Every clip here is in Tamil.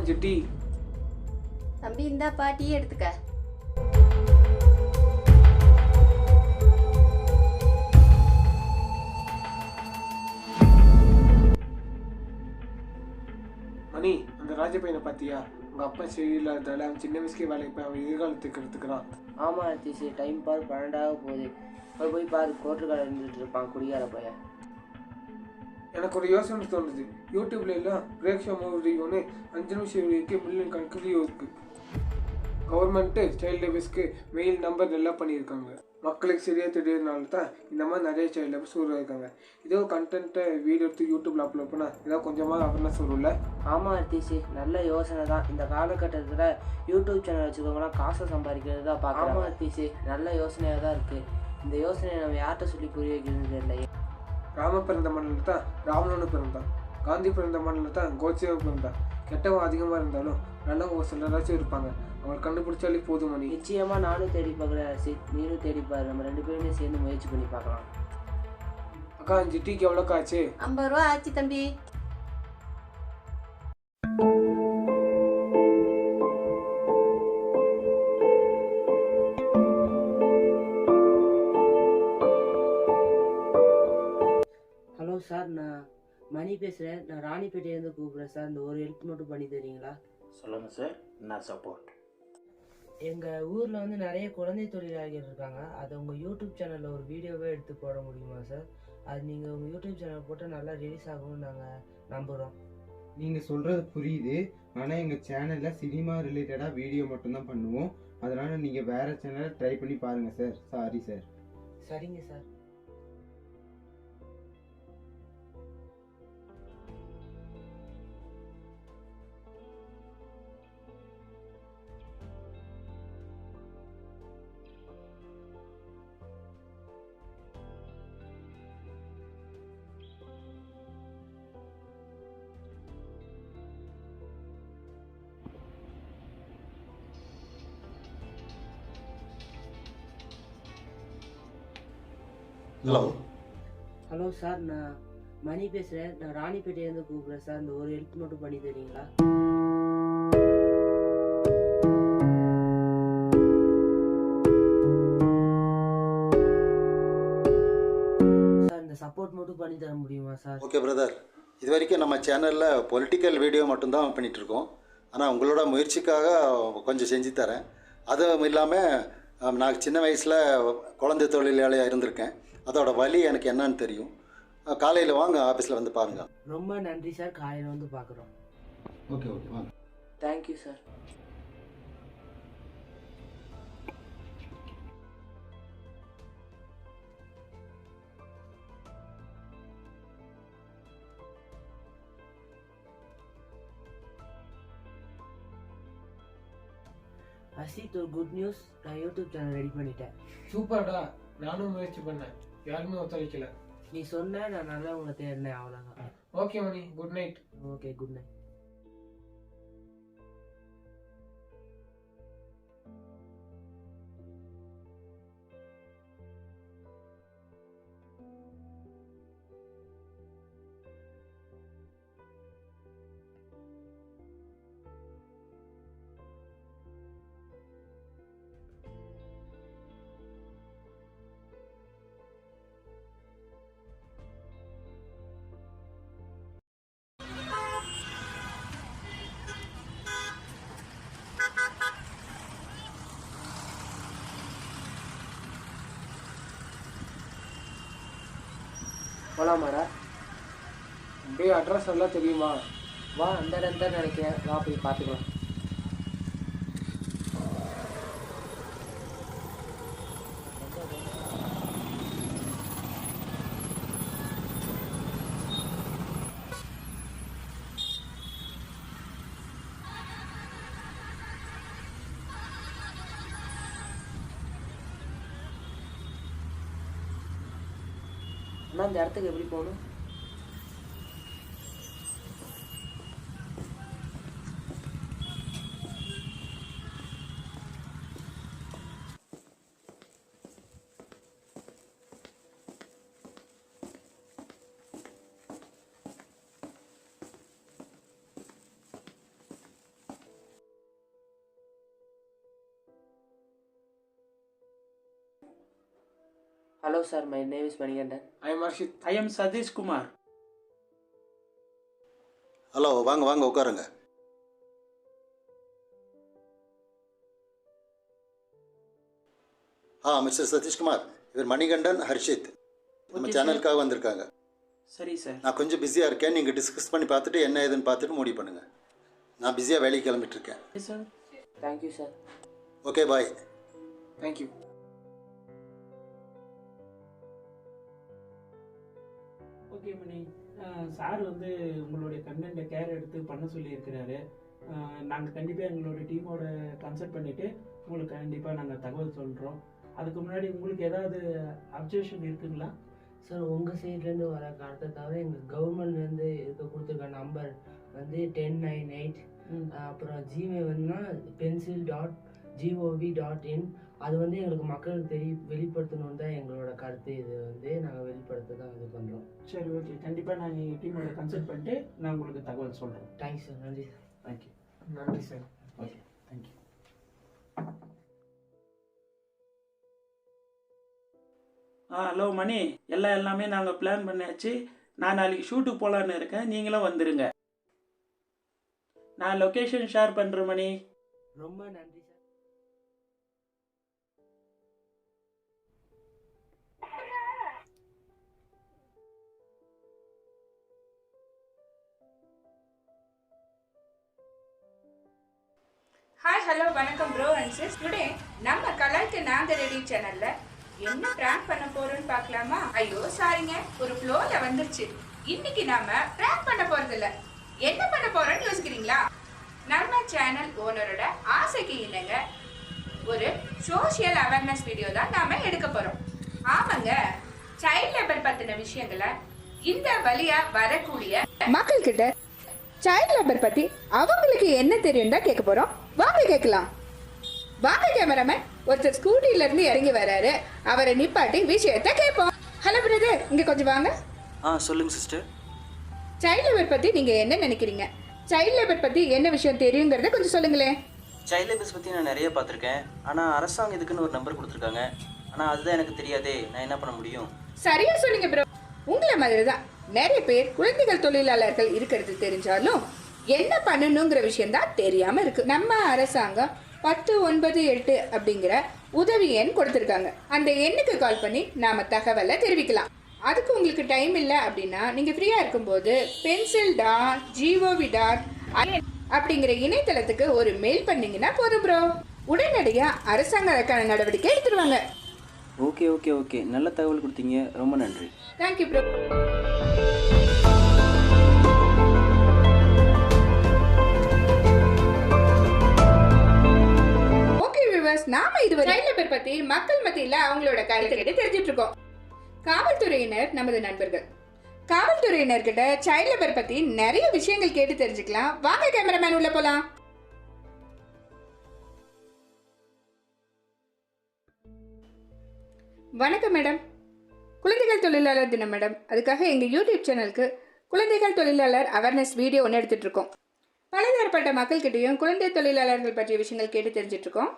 கொஞ்சம் டீ. தம்பி இந்தாப்பா டீ எடுத்துக்க. மணி, அந்த ராஜ பையனை பார்த்தியா? உங்க அப்பா சரியில்லாதால அவன் சின்ன வயசுக்கே வேலைக்கு போய் அவன் எதிர்காலத்துக்கு எடுத்துக்கிறான். ஆமாம் அத்தீஷ், டைம் பாரு 12 போகுது. போய் பாரு, கோட்டர் கடை இருந்துட்டு இருப்பான் குடிகார பையன். எனக்கு ஒரு யோசனை தோணுது. யூடியூப்ல எல்லாம் பிரேக் ஷோ மூவின்னு 5 நிமிஷம் வீடியோக்கு மில்லியன் கணக்கு வியூ இருக்கு. கவர்மெண்ட்டு சைல்டு லேபர்ஸ்க்கு மெயில் நம்பர் நல்லா பண்ணியிருக்காங்க. மக்களுக்கு சரியாக தெரியறதுனால தான் இந்த மாதிரி நிறைய சைல்டு லேபர்ஸ் உருவாயிருக்காங்க. இதோ கண்டென்ட்டை வீடியோ எடுத்து யூடியூப்ல அப்லோட் பண்ணால் ஏதாவது கொஞ்சமாக அவேர்னஸ் வரும்ல? ஆமாம் அத்தீஷ், நல்ல யோசனை தான். இந்த காலகட்டத்தில் யூடியூப் சேனல் வச்சுக்கோங்கன்னா காசை சம்பாதிக்கிறது தான் பார்க்கலாம். ஆமாம் அத்தீஷ், நல்ல யோசனையாக தான் இருக்குது. இந்த யோசனையை நம்ம யார்கிட்ட சொல்லி புரிய வைக்கிறதுன்னு தெரியல. ராம பிறந்த மண்ணில் தான் ராவணனு பிறந்தான். காந்தி பிறந்த மண்ணில் தான் கோட்சே பிறந்தான். கெட்டவன் அதிகமாக இருந்தாலும் நல்லவங்க ஒரு சிலராச்சும் இருப்பாங்க. அவங்க கண்டுபிடிச்சாலே போதும் மணி. நிச்சயமாக நானும் தேடி பார்க்குறேன் ரசித், நீனும் தேடிப்பாரு. நம்ம 2 பேருமே சேர்ந்து முயற்சி பண்ணி பார்க்கலாம். அக்கா 5 டீக்கு எவ்வளோக்கா ஆச்சு? 50 ரூபா ஆச்சு தம்பி. ஹலோ சார், நான் மணி பேசுகிறேன். நான் ராணிப்பேட்டையிலேருந்து கூப்பிட்றேன் சார். இந்த ஒரு ஹெல்ப் மட்டும் பண்ணி தரீங்களா? சொல்லுங்கள் சார், என்ன சப்போர்ட்? எங்கள் ஊரில் வந்து நிறைய குழந்தை தொழிலாளிகள் இருக்காங்க. அதை உங்கள் யூடியூப் சேனலில் ஒரு வீடியோவே எடுத்து போட முடியுமா சார்? அது நீங்கள் உங்கள் யூடியூப் சேனல் போட்டு நல்லா ரிலீஸ் ஆகும்னு நாங்கள் நம்புகிறோம். நீங்கள் சொல்கிறது புரியுது. ஆனால் எங்கள் சேனலில் சினிமா ரிலேட்டடாக வீடியோ மட்டும்தான் பண்ணுவோம். அதனால் நீங்கள் வேறு சேனலை ட்ரை பண்ணி பாருங்கள் சார். Sorry sir. சரிங்க சார். ஹலோ ஹலோ சார், நான் மணி பேசுகிறேன். நான் ராணிப்பேட்டையிலேருந்து கூப்பிட்றேன் சார். இந்த ஒரு ஹெல்ப் மட்டும் பண்ணி தரீங்களா? சார், இந்த சப்போர்ட் மட்டும் பண்ணி தர முடியுமா சார்? ஓகே பிரதர், இது வரைக்கும் நம்ம சேனலில் பொலிட்டிக்கல் வீடியோ மட்டும்தான் பண்ணிகிட்ருக்கோம். ஆனால் உங்களோட முயற்சிக்காக கொஞ்சம் செஞ்சு தரேன். அதுவும் இல்லாமல் நான் சின்ன வயசில் குழந்தை தொழிலாளியாக இருந்திருக்கேன். அதோட வலி எனக்கு என்னன்னு தெரியும். காலையில் வாங்க, ஆஃபீஸில் வந்து பாருங்கள். ரொம்ப நன்றி சார். காலையில் வந்து பார்க்குறோம். ஓகே ஓகே வாங்க. Thank you sir. அசித், ஒரு குட் நியூஸ். நான் யூடியூப் சேனல் ரெடி பண்ணிட்டேன். சூப்பர்டா. நானும் முயற்சி பண்ணேன், யாருமே ஒத்துழைக்கல. நீ சொன்ன, நான் நல்லா உங்களை தேடினேன், அவ்வளோதான். Okay Mani, good night. Okay, good night. போகலாமாடா? அப்படியே அட்ரஸ் எல்லாம் தெரியுமா? வா, அந்த இடம் தான் நினைக்கிறேன். வா போய் பார்த்துக்கலாம். அண்ணா, இந்த இடத்துக்கு எப்படி போகணும்? Hello sir, my name is Manikandan. I am Harshit. I am Sadish Kumar. Hello, வாங்க வாங்க உட்காருங்க. மிஸ்டர் சதீஷ்குமார், இவர் மணிகண்டன், ஹர்ஷித் நம்ம சேனலுக்காக வந்திருக்காங்க. சரி சார். நான் கொஞ்சம் பிஸியாக இருக்கேன், நீங்கள் டிஸ்கஸ் பண்ணி பார்த்துட்டு என்ன ஏதுன்னு பார்த்துட்டு முடிவு பண்ணுங்கள். நான் பிஸியாக வேலைக்கு கிளம்பிட்டுருக்கேன். சார். Thank you sir. ஓகே, பாய். தேங்க்யூ. ஓகே மணி, சார் வந்து உங்களுடைய கண்டென்ட்டை கேர் எடுத்து பண்ண சொல்லியிருக்கிறாரு. நாங்கள் கண்டிப்பாக எங்களோட டீமோட கன்சல்ட் பண்ணிவிட்டு உங்களுக்கு கண்டிப்பாக நாங்கள் தகவல் சொல்கிறோம். அதுக்கு முன்னாடி உங்களுக்கு ஏதாவது அப்ஜெக்ஷன் இருக்குங்களா? சார், உங்கள் சைட்லேருந்து வர காரணத்தை தவிர எங்கள் கவர்மெண்ட்லேருந்து இருக்க கொடுத்துருக்க நம்பர் வந்து 1098. அப்புறம் ஜிமெயில் வந்துன்னா pencil.gov.in. அது வந்து எங்களுக்கு மக்களுக்கு வெளிப்படுத்தணுன்னு தான் எங்களோட கருத்து. இது வந்து நாங்கள் வெளிப்படுத்த தான் இது பண்ணுறோம். சரி, ஓகே. கண்டிப்பாக நான் எங்கள் டீமோட கன்சல்ட் பண்ணிட்டு நான் உங்களுக்கு தகவல் சொல்கிறேன். Thanks sir. நன்றி சார். தேங்க்யூ. நன்றி சார். Okay, thank you. ஹலோ மணி, எல்லாமே நாங்கள் பிளான் பண்ணியாச்சு. நான் நாளைக்கு ஷூட்டுக்கு போகலான்னு இருக்கேன், நீங்களும் வந்துடுங்க. நான் லொக்கேஷன் ஷேர் பண்ணுறேன் மணி. ரொம்ப நன்றி சார். ஹாய், ஹலோ, வணக்கம் ப்ரோ அண்ட் சிஸ். டுடே நம்ம கலாய்க்கு நாங்க ரெடி சேனல்ல என்ன பிராங்க் பண்ண போறோம்னு பார்க்கலாமா? ஐயோ சாரிங்க, ஒரு ஃப்ளோல வந்துருச்சு. இன்னைக்கு நாம பிராங்க் பண்ண போறது இல்ல. என்ன பண்ண போறோம்னு யோசிக்கிறீங்களா? நம்ம சேனல் ஓனரோட ஆசைக்கு இணங்க ஒரு சோஷியல் அவேர்னஸ் வீடியோ தான் நாம எடுக்க போறோம். ஆமாங்க, சைல்ட் லேபர் பத்தின விஷயங்களை இந்த வழியா வரக்கூடிய மக்கள் கிட்ட சைல்ட் லேபர் பத்தி அவங்களுக்கு என்ன தெரியும் தான் கேட்க போறோம். வாங்க கேட்கலாம். வாங்க கேமராமேன். ஒருத்தர் ஸ்கூட்டில இருந்து இறங்கி வராரு, அவரை நிப்பாட்டி விஷயத்த கேட்போம். ஹலோ பிரதர், இங்க கொஞ்சம் வாங்க. சொல்லுங்க சிஸ்டர். சைல்ட் லேபர் பத்தி நீங்க என்ன நினைக்கிறீங்க? சைல்ட் லேபர் பத்தி என்ன விஷயம் தெரியுங்கிறத கொஞ்சம் சொல்லுங்களேன். சைல்ட் லேபர்ஸ் பற்றி நான் நிறைய பார்த்துருக்கேன். ஆனால் அரசாங்கம் இதுக்குன்னு ஒரு நம்பர் கொடுத்துருக்காங்க. ஆனால் அதுதான் எனக்கு தெரியாதே, நான் என்ன பண்ண முடியும்? சரியா சொன்னீங்க ப்ரோ. உங்களை மாதிரி தான் நிறைய பேர் குழந்தைகள் தொழிலாளர்கள் இருக்கிறது தெரிஞ்சாலும் என்ன பண்ணணுங்கிற விஷயம் தான் தெரியாம இருக்கு. நம்ம அரசாங்கம் 1098 அப்படிங்கிற உதவி எண் கொடுத்துருக்காங்க. அந்த எண்ணுக்கு கால் பண்ணி நாம தகவலை தெரிவிக்கலாம். அதுக்கு உங்களுக்கு டைம் இல்லை அப்படின்னா நீங்க ஃப்ரீயா இருக்கும்போது pencil.gov.in அப்படிங்கிற இணையதளத்துக்கு ஒரு மெயில் பண்ணீங்கன்னா போதும் ப்ரோ. உடனடியா அரசாங்கம் அதற்கான நடவடிக்கை எடுத்துருவாங்க. ஓகே ஓகே ஓகே, நல்ல தகவல் கொடுத்தீங்க, ரொம்ப நன்றி. Thank you bro. ஓகே வியூவர்ஸ், நாம இதுவரை சைல்ட் லேபர் பத்தி மக்கள் மத்தியில அவங்களோட கருத்தை கேட்டு தெரிஞ்சிட்டு இருக்கோம். காவல்துறையினர் நமது நண்பர்கள். காவல்துறையினர்கிட்ட சைல்ட் லேபர் பத்தி நிறைய விஷயங்கள் கேட்டு தெரிஞ்சுக்கலாம். வாங்க கேமராமேன் உள்ள போலாம். வணக்கம் மேடம். குழந்தைகள் தொழிலாளர் தினம் மேடம். அதுக்காக எங்கள் யூடியூப் சேனலுக்கு குழந்தைகள் தொழிலாளர் அவேர்னஸ் வீடியோ ஒன்று எடுத்துகிட்டு இருக்கோம். பலதரப்பட்ட மக்கள்கிட்டையும் குழந்தை தொழிலாளர்கள் பற்றிய விஷயங்கள் கேட்டு தெரிஞ்சிட்டு இருக்கோம்.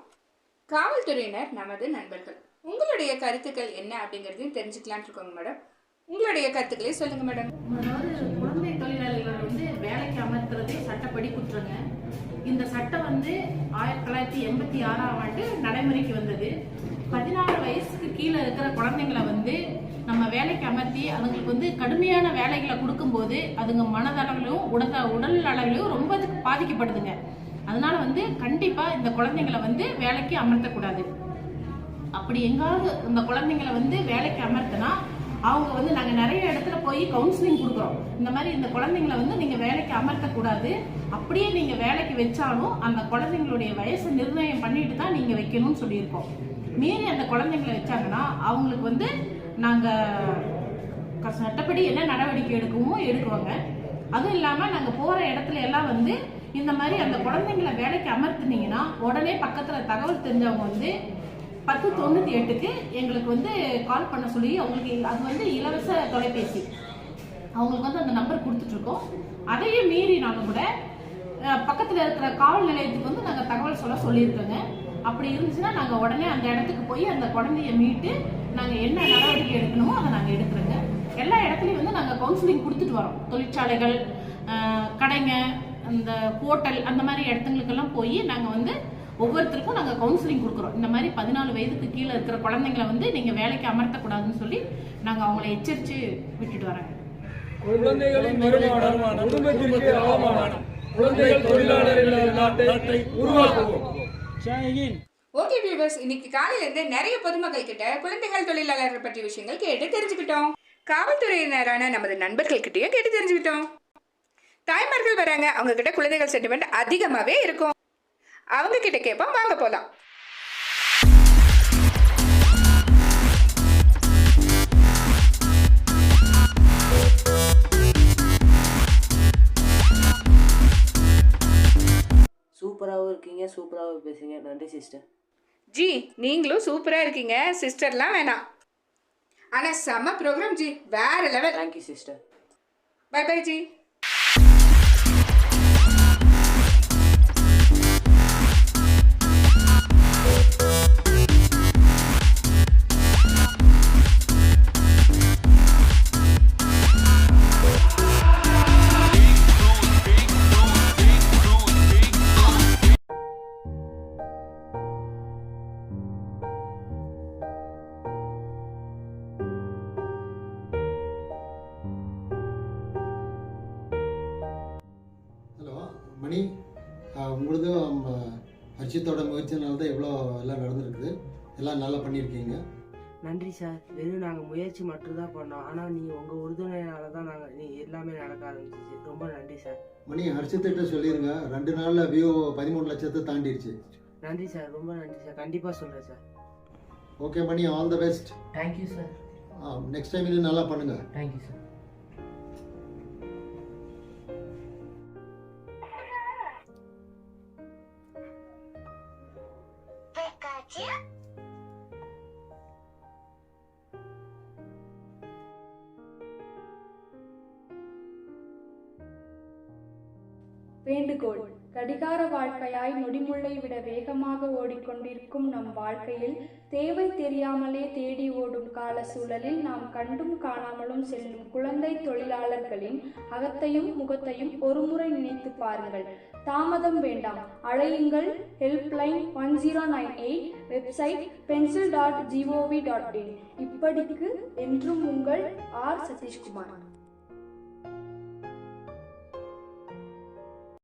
காவல்துறையினர் நமது நண்பர்கள். உங்களுடைய கருத்துக்கள் என்ன அப்படிங்கிறதையும் தெரிஞ்சுக்கலான் இருக்கோங்க மேடம். உங்களுடைய கருத்துக்களை சொல்லுங்க மேடம். அதாவது குழந்தை தொழிலாளர்கள் வந்து வேலைக்கு அமர்த்துறதே சட்டப்படி குற்றங்க. இந்த சட்டம் வந்து 1986ஆம் ஆண்டு நடைமுறைக்கு வந்தது. 16 வயசுக்கு கீழே இருக்கிற குழந்தைங்களை வந்து நம்ம வேலைக்கு அமர்த்தி அதுங்களுக்கு வந்து கடுமையான வேலைகளை கொடுக்கும்போது அதுங்க மனதளவிலும் உடல் அளவிலும் ரொம்ப பாதிக்கப்படுதுங்க. அதனால வந்து கண்டிப்பா இந்த குழந்தைங்களை வந்து வேலைக்கு அமர்த்தக்கூடாது. அப்படி எங்காவது இந்த குழந்தைங்களை வந்து வேலைக்கு அமர்த்தினா அவங்க வந்து நாங்கள் நிறைய இடத்துல போய் கவுன்சிலிங் கொடுக்குறோம். இந்த மாதிரி இந்த குழந்தைங்களை வந்து நீங்கள் வேலைக்கு அமர்த்தக்கூடாது. அப்படியே நீங்கள் வேலைக்கு வச்சாலும் அந்த குழந்தைங்களுடைய வயசை நிர்ணயம் பண்ணிட்டு தான் நீங்கள் வைக்கணும்னு சொல்லியிருக்கோம். மீறி அந்த குழந்தைங்களை வச்சாங்கன்னா அவங்களுக்கு வந்து நாங்கள் சட்டப்படி என்ன நடவடிக்கை எடுக்கணுமோ எடுக்குவாங்க. அதுவும் இல்லாமல் நாங்கள் போகிற இடத்துல எல்லாம் வந்து இந்த மாதிரி அந்த குழந்தைங்களை வேலைக்கு அமர்த்தினீங்கன்னா உடனே பக்கத்தில் தகவல் தெரிஞ்சவங்க வந்து 1098க்கு எங்களுக்கு வந்து கால் பண்ண சொல்லி அவங்களுக்கு அது வந்து இலவச தொலைபேசி அவங்களுக்கு வந்து அந்த நம்பர் கொடுத்துட்ருக்கோம். அதையும் மீறி நாங்கள் கூட பக்கத்தில் இருக்கிற காவல் நிலையத்துக்கு வந்து நாங்கள் தகவல் சொல்லியிருக்கோங்க. அப்படி இருந்துச்சுன்னா நாங்கள் உடனே அந்த இடத்துக்கு போய் அந்த குழந்தைய மீட்டு நாங்கள் என்ன நடவடிக்கை எடுக்கணுமோ அதை நாங்கள் எடுக்கிறோங்க. எல்லா இடத்துலையும் வந்து நாங்கள் கவுன்சிலிங் கொடுத்துட்டு வரோம். தொழிற்சாலைகள், கடைங்க, அந்த ஹோட்டல், அந்த மாதிரி இடத்துங்களுக்கெல்லாம் போய் நாங்கள் வந்து ஒவ்வொருத்தருக்கும் நாங்கள் கவுன்சிலிங் கொடுக்குறோம். இந்த மாதிரி 14 வயதுக்கு கீழே இருக்கிற குழந்தைங்களை வந்து நீங்கள் வேலைக்கு அமர்த்தக்கூடாதுன்னு சொல்லி நாங்கள் அவங்கள எச்சரித்து விட்டுட்டு வரோங்க. குழந்தைகளின் வருமானம் குடும்பத்திற்கு அவமானம். குழந்தைகள் தொழிலாளர்கள் நாட்டை உருவாக்குவோம். ஓகே வியூவர்ஸ், இன்னைக்கு காலையில இருந்து நிறைய பொதுமக்கள் கிட்ட குழந்தைகள் தொழிலாளர்கள் பற்றிய விஷயங்கள் கேட்டு தெரிஞ்சுக்கிட்டோம். காவல்துறையினரான நமது நண்பர்கள் கிட்டயும் கேட்டு தெரிஞ்சுக்கிட்டோம். தாய்மார்கள் வராங்க, அவங்க கிட்ட குழந்தைகள் சென்டிமெண்ட் அதிகமாவே இருக்கும். அவங்க கிட்ட கேட்போம், வாங்க போலாம். சூப்பராகவும் இருக்கீங்க, சூப்பராகவும் பேசுங்க. நன்றி சிஸ்டர். ஜி, நீங்களும் சூப்பரா இருக்கீங்க. சிஸ்டர்லாம் வேணாம், ஆனா செம்ம ப்ரோக்ராம் ஜி, வேற level. Thank you sister. Bye bye ji. Mani, உங்களுதும் ஹர்ஷித்தோட முயற்சினால தான் இவ்வளோ எல்லாம் நடந்திருக்குது. எல்லாம் நல்லா பண்ணியிருக்கீங்க. நன்றி சார். வெறும் நாங்கள் முயற்சி மட்டும்தான் பண்ணோம், ஆனால் நீங்கள் உங்கள் உறுதுணையினால தான் எல்லாமே நடக்க ஆரம்பிச்சிச்சு. ரொம்ப நன்றி சார். மணி, ஹர்ஷித்திட்ட சொல்லிடுங்க, 2 நாளில் வியூ 13 லட்சத்தை தாண்டிடுச்சு. நன்றி சார், ரொம்ப நன்றி சார். கண்டிப்பாக சொல்கிறேன் sir. Okay Mani, all the best. Thank you sir. Next time இன்னும் நல்லா பண்ணுங்கள். Thank you sir. வேண்டுகோள்: கடிகார வாழ்க்கையாய் நொடிமுள்ளை விட வேகமாக ஓடிக்கொண்டிருக்கும் நம் வாழ்க்கையில் தேவை தெரியாமலே தேடி ஓடும் கால சூழலில் நாம் கண்டும் காணாமலும் செல்லும் குழந்தை தொழிலாளர்களின் அகத்தையும் முகத்தையும் ஒருமுறை நினைத்து பாருங்கள். தாமதம் வேண்டாம், அழையுங்கள். Helpline 1098, website pencil.gov.in. இப்படிக்கு என்றும் உங்கள் ஆர். சதீஷ்குமார்.